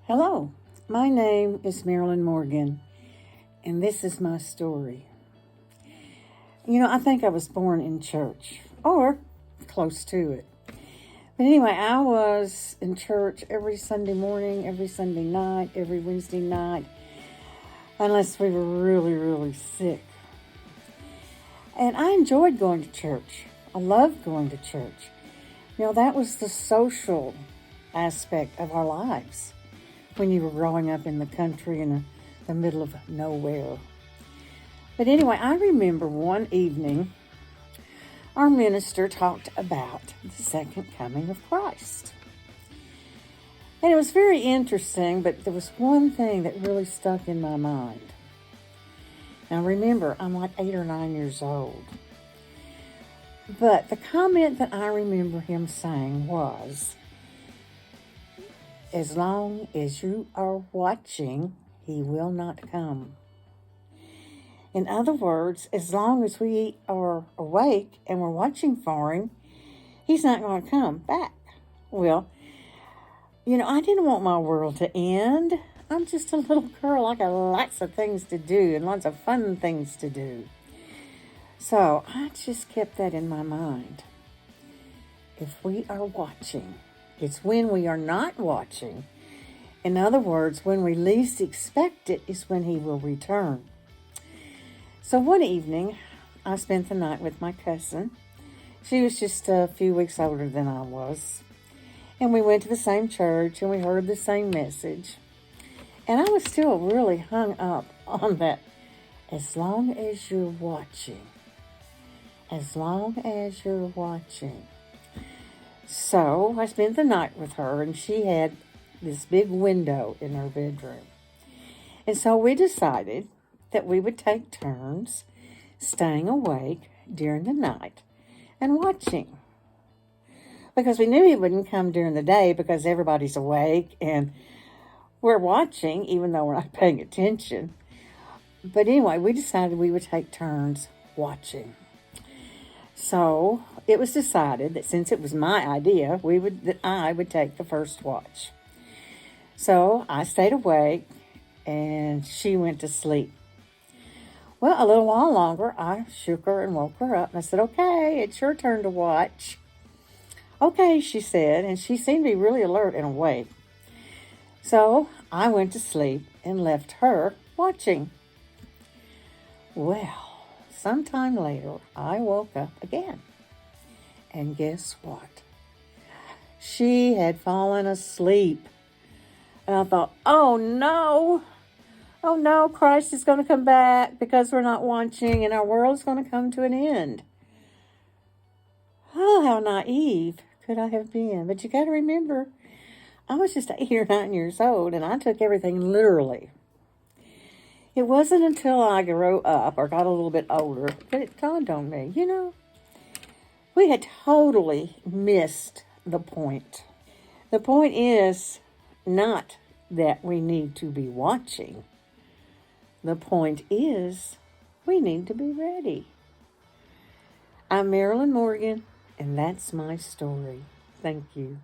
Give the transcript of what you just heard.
Hello, my name is Marilyn Morgan, and this is my story. I think I was born in church, or close to it. But anyway, I was in church every Sunday morning, every Sunday night, every Wednesday night, unless we were really, really sick. And I enjoyed going to church. I loved going to church. That was the social aspect of our lives when you were growing up in the country in the middle of nowhere. But anyway, I remember one evening our minister talked about the second coming of Christ. And it was very interesting, but there was one thing that really stuck in my mind. Now remember, I'm like 8 or 9 years old. But the comment that I remember him saying was, as long as you are watching, he will not come. In other words, as long as we are awake and we're watching for him, he's not going to come back. Well, I didn't want my world to end. I'm just a little girl. I got lots of things to do and lots of fun things to do. So I just kept that in my mind. If we are watching, it's when we are not watching. In other words, when we least expect it is when he will return. So one evening, I spent the night with my cousin. She was just a few weeks older than I was. And we went to the same church and we heard the same message. And I was still really hung up on that. As long as you're watching. As long as you're watching. So I spent the night with her, and she had this big window in her bedroom. And so we decided that we would take turns staying awake during the night and watching. Because we knew he wouldn't come during the day because everybody's awake and we're watching even though we're not paying attention. But anyway, we decided we would take turns watching. So it was decided that since it was my idea, that I would take the first watch. So I stayed awake and she went to sleep. Well, a little while longer, I shook her and woke her up and I said, "Okay, it's your turn to watch." "Okay," she said, and she seemed to be really alert and awake. So I went to sleep and left her watching. Well, sometime later, I woke up again. And guess what? She had fallen asleep. And I thought, oh no, Christ is going to come back because we're not watching and our world is going to come to an end. Oh, how naive could I have been? But you got to remember, I was just 8 or 9 years old and I took everything literally. It wasn't until I grew up or got a little bit older that it dawned on me, we had totally missed the point. The point is not that we need to be watching. The point is we need to be ready. I'm Marilyn Morgan, and that's my story. Thank you.